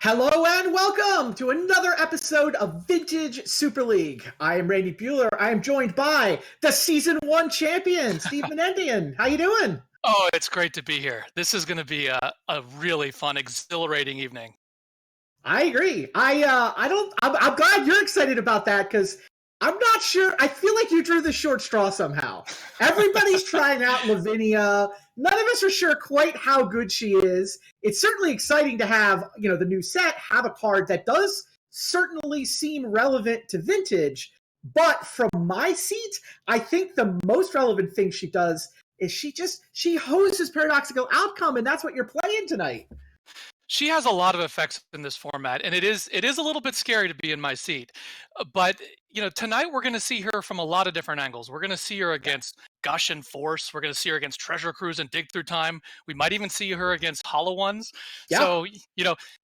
Hello and welcome to another episode of Vintage Super League. I am Randy Bueller. I am joined by the Season 1 champion, Steve Menendian. How you doing? Oh, it's great to be here. This is going to be a really fun, exhilarating evening. I agree. I'm glad you're excited about that because I'm not sure. I feel like you drew the short straw somehow. Everybody's trying out Lavinia. None of us are sure quite how good she is. It's certainly exciting to have, the new set, have a card that does certainly seem relevant to Vintage. But from my seat, I think the most relevant thing she does is she hoses Paradoxical Outcome, and that's what you're playing tonight. She has a lot of effects in this format, and it is a little bit scary to be in my seat. But tonight we're going to see her from a lot of different angles. We're going to see her against Gush and Force. We're going to see her against Treasure Cruise and Dig Through Time. We might even see her against Hollow Ones. Yeah. So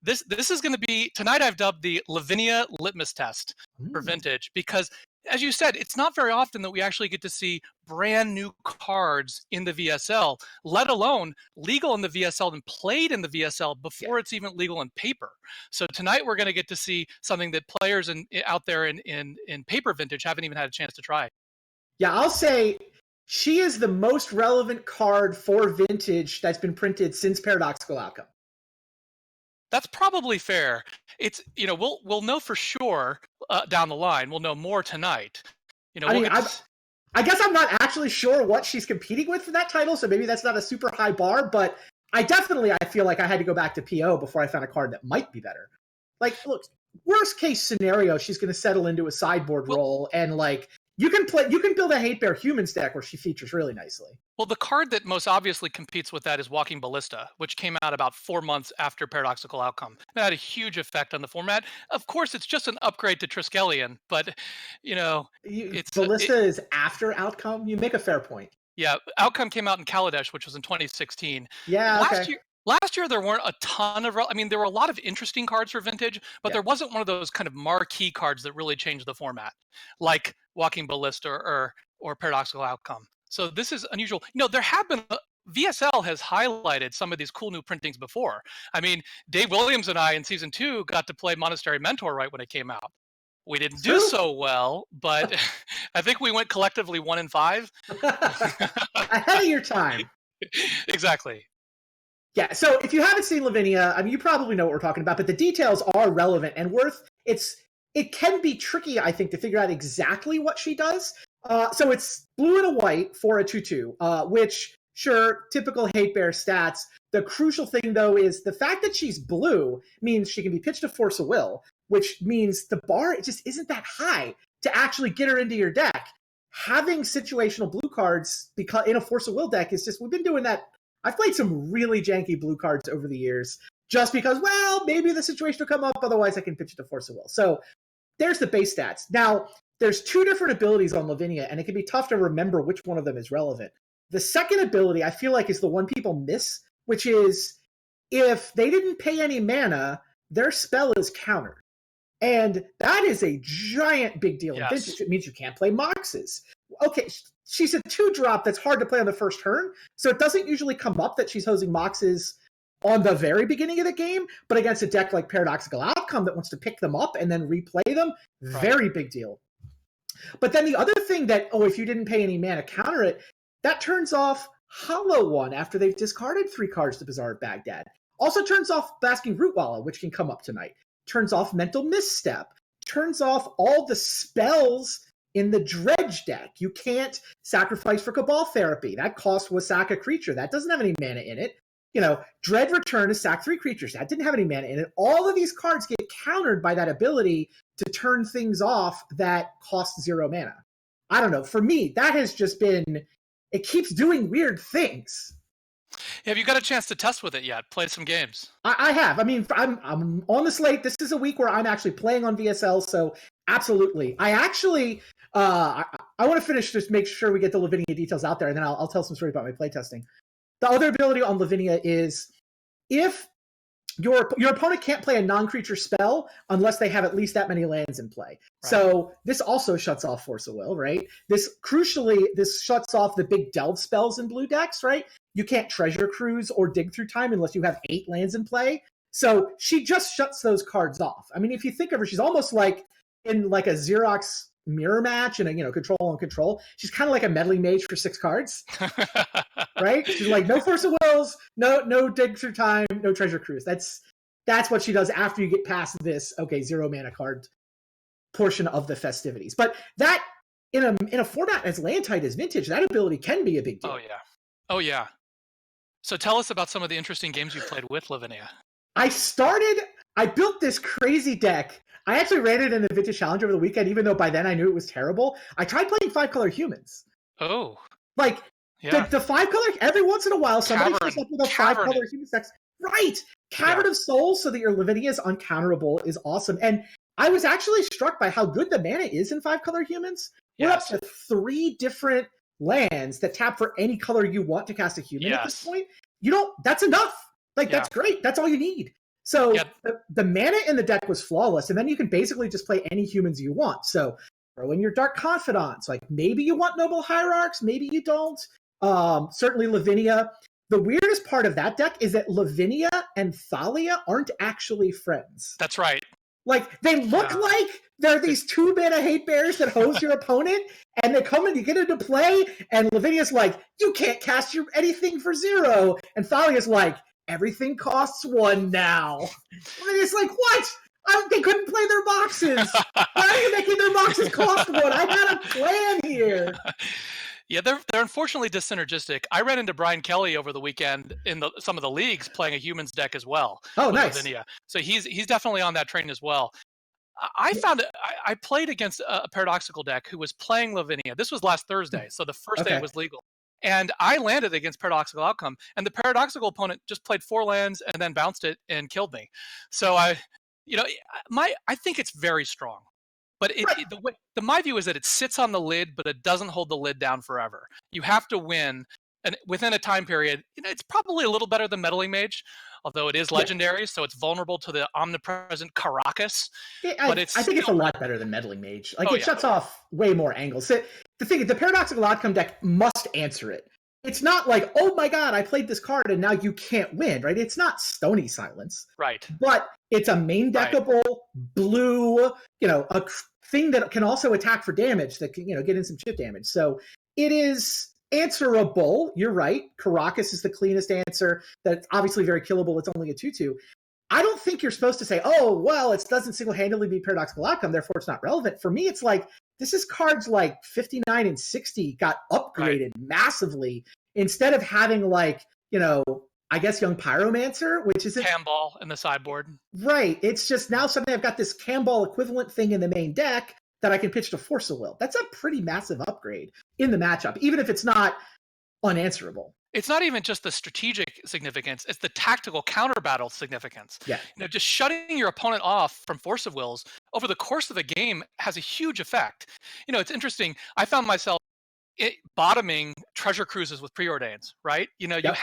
this is going to be tonight. I've dubbed the Lavinia litmus test for Vintage because, as you said, it's not very often that we actually get to see brand new cards in the VSL, let alone legal in the VSL and played in the VSL before it's even legal in paper. So tonight we're going to get to see something that players out there in paper Vintage haven't even had a chance to try. Yeah, I'll say she is the most relevant card for Vintage that's been printed since Paradoxical Outcome. That's probably fair. It's we'll know for sure down the line. We'll know more tonight. I guess I'm not actually sure what she's competing with for that title, so maybe that's not a super high bar. But I feel like I had to go back to PO before I found a card that might be better. Like, look, worst case scenario, she's going to settle into a sideboard role, and you can build a Hate Bear Humans deck where she features really nicely. Well, the card that most obviously competes with that is Walking Ballista, which came out about 4 months after Paradoxical Outcome. That had a huge effect on the format. Of course, it's just an upgrade to Triskelion, but Ballista is after Outcome. You make a fair point. Yeah, Outcome came out in Kaladesh, which was in 2016. Yeah, okay. Last year, there weren't a ton of... there were a lot of interesting cards for Vintage, but there wasn't one of those kind of marquee cards that really changed the format, like Walking Ballista or Paradoxical Outcome. So this is unusual. There have been... VSL has highlighted some of these cool new printings before. I mean, Dave Williams and I in Season 2 got to play Monastery Mentor right when it came out. We didn't do so well, but I think we went collectively 1-5. Ahead of your time. Exactly. Yeah, so if you haven't seen Lavinia, I mean, you probably know what we're talking about, but the details are relevant and it can be tricky, I think, to figure out exactly what she does. So it's blue and a white for a 2/2, which, sure, typical Hate Bear stats. The crucial thing, though, is the fact that she's blue means she can be pitched to Force of Will, which means the bar just isn't that high to actually get her into your deck. Having situational blue cards in a Force of Will deck is just, we've been doing that. I've played some really janky blue cards over the years just because, well, maybe the situation will come up, otherwise I can pitch it to Force of Will. So there's the base stats. Now, there's 2 different abilities on Lavinia, and it can be tough to remember which one of them is relevant. The second ability, I feel like, is the one people miss, which is if they didn't pay any mana, their spell is countered. And that is a giant big deal in Yes. Vintage. It means you can't play Moxes. Okay, she's a 2-drop that's hard to play on the first turn, so it doesn't usually come up that she's hosing Moxes on the very beginning of the game, but against a deck like Paradoxical Outcome that wants to pick them up and then replay them, very big deal. But then the other thing that, if you didn't pay any mana, counter it, that turns off Hollow One after they've discarded 3 cards to Bazaar of Baghdad. Also turns off Basking Rootwalla, which can come up tonight. Turns off Mental Misstep. Turns off all the spells in the Dredge deck. You can't sacrifice for Cabal Therapy. That cost was sack a creature. That doesn't have any mana in it. Dread Return is sack 3 creatures. That didn't have any mana in it. All of these cards get countered by that ability to turn things off that cost 0 mana. I don't know. For me, that has just been, it keeps doing weird things. Have you got a chance to test with it yet? Play some games? I have. I mean, I'm on the slate. This is a week where I'm actually playing on VSL, so absolutely. I actually, I want to finish, just make sure we get the Lavinia details out there, and then I'll tell some stories about my playtesting. The other ability on Lavinia is if your opponent can't play a non-creature spell unless they have at least that many lands in play. Right. So this also shuts off Force of Will, right? Crucially, this shuts off the big delve spells in blue decks, right? You can't Treasure Cruise or Dig Through Time unless you have 8 lands in play. So she just shuts those cards off. I mean, if you think of her, she's almost like in like a Xerox mirror match and a control on control. She's kind of like a meddling mage for 6 cards. Right? She's like, no Force of Wills, no Dig Through Time, no Treasure Cruise. That's what she does after you get past this 0 mana card portion of the festivities. But that in a format as land tight as Vintage, that ability can be a big deal. Oh yeah. So tell us about some of the interesting games you've played with Lavinia. I built this crazy deck. I actually ran it in the Vintage Challenge over the weekend, even though by then I knew it was terrible. I tried playing 5-color humans. Oh. Like, yeah. The 5-color, every once in a while, somebody shows up with a 5-color human sex. Right! Cavern of Souls, so that your Lavinia is uncounterable, is awesome. And I was actually struck by how good the mana is in 5-color humans. We're up to 3 different lands that tap for any color you want to cast a human at this point. That's enough. That's great. That's all you need. So the mana in the deck was flawless, and then you can basically just play any humans you want. So throw in your Dark Confidants. Like, maybe you want Noble Hierarchs, maybe you don't. Certainly Lavinia. The weirdest part of that deck is that Lavinia and Thalia aren't actually friends. That's right. Like, they look like they're these 2-mana hate bears that hose your opponent, and they come and you get into play, and Lavinia's like, you can't cast anything for 0. And Thalia's like, everything costs 1 now. And it's like, what? They couldn't play their boxes. Why are you making their boxes cost 1? I had a plan here. Yeah, they're unfortunately dyssynergistic. I ran into Brian Kelly over the weekend in some of the leagues playing a humans deck as well. Oh, nice. Lavinia. So he's definitely on that train as well. I found I played against a paradoxical deck who was playing Lavinia. This was last Thursday, so the first day it was legal. And I landed against Paradoxical Outcome, and the paradoxical opponent just played 4 lands and then bounced it and killed me. So I think it's very strong. But my view is that it sits on the lid, but it doesn't hold the lid down forever. You have to win, and within a time period, it's probably a little better than Meddling Mage, although it is legendary, so it's vulnerable to the omnipresent Caracas. I think it's a lot better than Meddling Mage. Like, it shuts off way more angles. The Paradoxical Outcome deck must answer it. It's not like, oh my god, I played this card and now you can't win, right? It's not Stony Silence. Right. But it's a main deckable, blue, a thing that can also attack for damage that can, get in some chip damage. So it is answerable. You're right. Caracas is the cleanest answer. That's obviously very killable. It's only a 2/2. I don't think you're supposed to say, oh, well, it doesn't single-handedly beat Paradoxical Outcome, therefore it's not relevant. For me, it's like, this is cards like 59 and 60 got upgraded massively instead of having like, I guess Young Pyromancer, which is Camball in the sideboard. Right. It's just now suddenly I've got this Camball equivalent thing in the main deck that I can pitch to Force of Will. That's a pretty massive upgrade in the matchup, even if it's not unanswerable. It's not even just the strategic significance, it's the tactical counter battle significance. Yeah. Just shutting your opponent off from Force of Wills over the course of a game has a huge effect. It's interesting. I found myself bottoming treasure cruises with preordains, right? You know, Yep.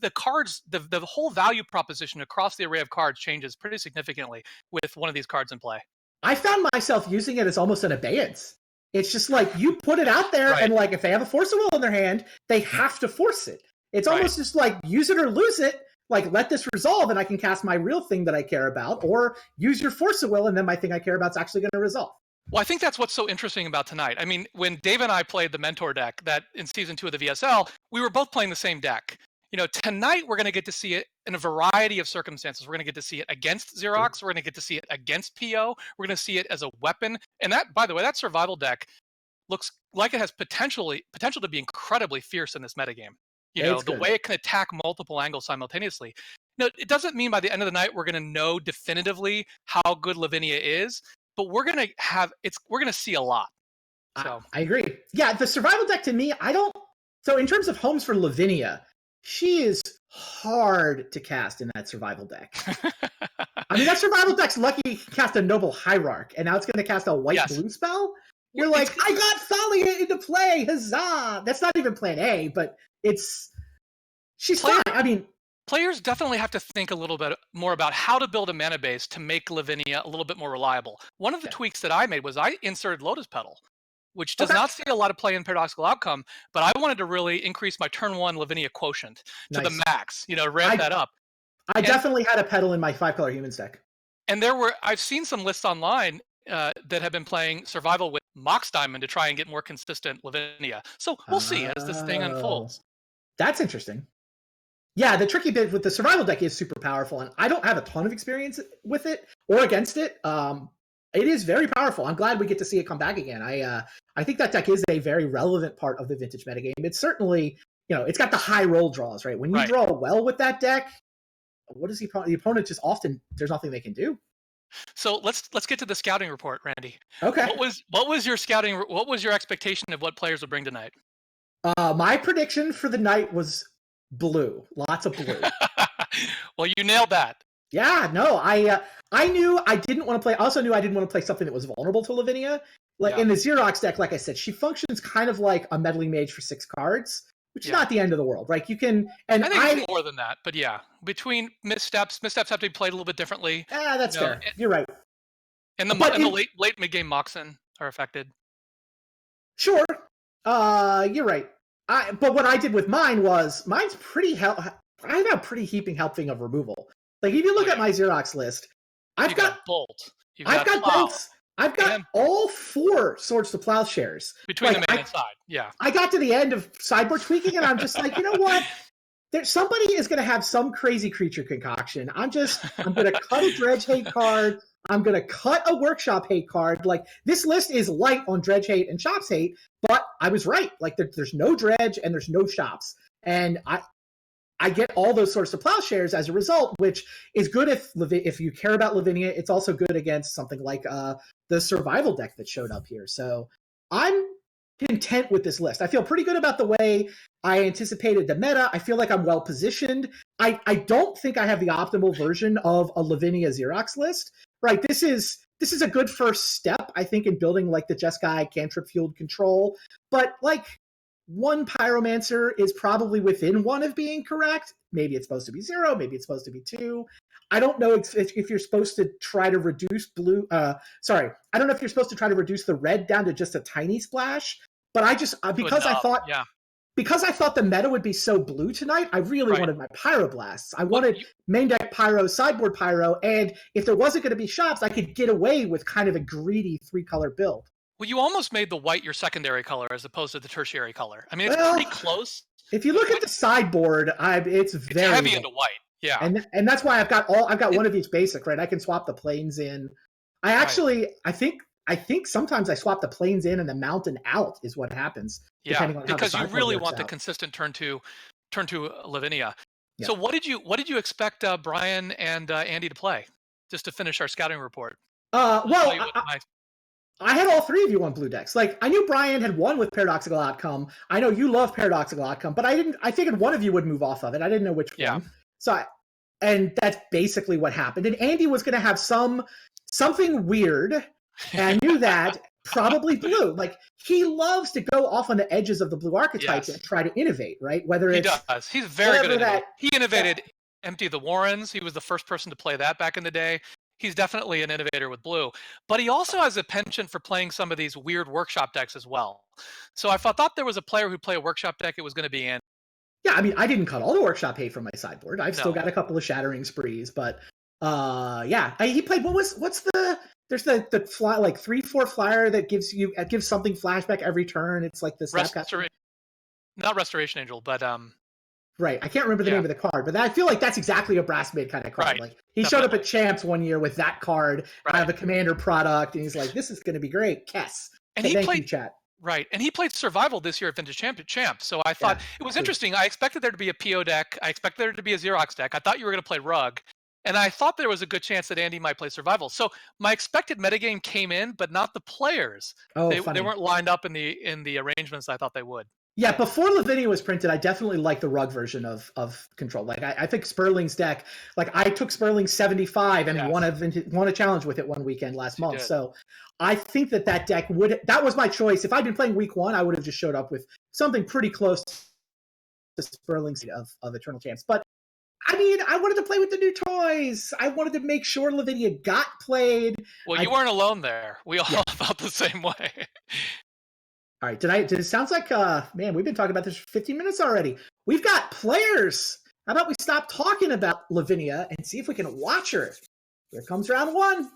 the cards, the whole value proposition across the array of cards changes pretty significantly with one of these cards in play. I found myself using it as almost an abeyance. It's just like you put it out there, Right. and like if they have a Force of Will in their hand, they have to force it. It's Right. almost just like use it or lose it. Like let this resolve, and I can cast my real thing that I care about, or use your Force of Will, and then my thing I care about is actually going to resolve. Well, I think that's what's so interesting about tonight. I mean, when Dave and I played the Mentor deck that in season 2 of the VSL, we were both playing the same deck. You know, tonight we're going to get to see it in a variety of circumstances. We're going to get to see it against Xerox. We're going to get to see it against PO. We're going to see it as a weapon. And that, by the way, that survival deck looks like it has potential to be incredibly fierce in this metagame. You know, the way it can attack multiple angles simultaneously. No, it doesn't mean by the end of the night we're going to know definitively how good Lavinia is, but we're going to see a lot. So I agree. Yeah, the survival deck to me, I don't. So in terms of homes for Lavinia, she is hard to cast in that survival deck. I mean, that survival deck's lucky you can cast a Noble Hierarch, and now it's going to cast a white-blue spell? You're like, I got Thalia into play, huzzah! That's not even plan A, but she's fine. I mean, players definitely have to think a little bit more about how to build a mana base to make Lavinia a little bit more reliable. One of the tweaks that I made was I inserted Lotus Petal, which does not see a lot of play in Paradoxical Outcome, but I wanted to really increase my turn 1 Lavinia quotient to the max, you know, ramp that up. I definitely had a Petal in my 5-color Humans deck. And I've seen some lists online that have been playing Survival with Mox Diamond to try and get more consistent Lavinia. So we'll see as this thing unfolds. That's interesting. Yeah, the tricky bit with the survival deck is super powerful, and I don't have a ton of experience with it or against it. It is very powerful. I'm glad we get to see it come back again. I think that deck is a very relevant part of the vintage metagame. It's certainly, you know, it's got the high roll draws, right? When you draw well with that deck, what is the opponent just often there's nothing they can do. So let's get to the scouting report, Randy. Okay. What was your scouting? What was your expectation of what players would bring tonight? My prediction for the night was blue, lots of blue. Well, you nailed that. Yeah, no, I knew I didn't want to play. I also knew I didn't want to play something that was vulnerable to Lavinia. Like in the Xerox deck, like I said, she functions kind of like a meddling mage for 6 cards, which is not the end of the world, right? You can, and I think it's more than that, but yeah, between missteps have to be played a little bit differently. Yeah, that's fair. You're right. And the late mid-game Moxen are affected. Sure, you're right. But what I did with mine's pretty I have a pretty heaping helping of removal. Like if you look at my Xerox list, I've got Bolt. I've got bolts. I've got all 4 Swords to Plowshares. Between the main and side, yeah. I got to the end of sideboard tweaking, and I'm just like, you know what? Somebody is going to have some crazy creature concoction. I'm going to cut a Dredge Hate card. I'm going to cut a Workshop Hate card. Like, this list is light on Dredge Hate and Shops Hate, but I was right. Like, there's no Dredge and there's no Shops. And I get all those sorts of Plowshares as a result, which is good if you care about Lavinia. It's also good against something like the survival deck that showed up here. So I'm content with this list. I feel pretty good about the way I anticipated the meta. I feel like I'm well positioned. I don't think I have the optimal version of a Lavinia Xerox list. Right? This is a good first step, I think, in building like the Jeskai cantrip fueled control. But like, one Pyromancer is probably within 1 of being correct. Maybe it's supposed to be 0. Maybe it's supposed to be 2. I don't know if you're supposed to try to reduce blue. I don't know if you're supposed to try to reduce the red down to just a tiny splash. But I just because I thought the meta would be so blue tonight, I really wanted my Pyroblasts. I wanted main deck Pyro, sideboard Pyro, and if there wasn't going to be shops, I could get away with kind of a greedy 3-color build. Well, you almost made the white your secondary color as opposed to the tertiary color. I mean, it's pretty close. If you look at the sideboard, it's very heavy into white. Yeah, and that's why I've got one of each basic, right? I can swap the planes in. I think sometimes I swap the planes in and the mountain out is what happens. Yeah, because you really want the consistent turn to Lavinia. Yeah. So what did you expect Brian and Andy to play? Just to finish our scouting report. I had all 3 of you on blue decks. Like, I knew Brian had won with Paradoxical Outcome. I know you love Paradoxical Outcome, but I figured one of you would move off of it. I didn't know which one. And that's basically what happened. And Andy was going to have something weird, and I knew that. probably blue. Like, he loves to go off on the edges of the blue archetypes Yes. and try to innovate, right? Whether He it's does. He's very good whatever at innovating. that, He yeah, innovated Empty the Warrens. He was the first person to play that back in the day. He's definitely an innovator with blue, but he also has a penchant for playing some of these weird workshop decks as well. So if I thought there was a player who played a workshop deck, it was going to be Andy. yeah, I mean, I didn't cut all the workshop hate from my sideboard. I've still No, got a couple of shattering sprees, but yeah, he played. What's the there's the fly like 3/4 flyer that gives something flashback every turn. It's like the Snapcaster. Not Restoration Angel, but Right, I can't remember the yeah, name of the card, but I feel like that's exactly a brass mid kind of card. right, Like, he showed up definitely, at Champs one year with that card out right. of a commander product, and he's like, "This is going to be great." Kess, And he thank you, played chat. right, and he played Survival this year at Vintage Champ. So I thought Yeah, it was true. interesting. I expected there to be a PO deck. I expected there to be a Xerox deck. I thought you were going to play Rug, and I thought there was a good chance that Andy might play Survival. So my expected metagame came in, but not the players. Oh, They funny. weren't lined up in the arrangements I thought they would. Yeah, before Lavinia was printed, I definitely liked the rug version of Control. Like, I think Sperling's deck, like, I took Sperling 75 and Yes, won a challenge with it one weekend last you month. did. So I think that deck that was my choice. If I'd been playing week one, I would have just showed up with something pretty close to Sperling's of Eternal Champs. But I mean, I wanted to play with the new toys. I wanted to make sure Lavinia got played. Well, you weren't alone there. We all Yeah. felt the same way. All right. Did it sounds like man, we've been talking about this for 15 minutes already. We've got players. How about we stop talking about Lavinia and see if we can watch her? Here comes round one.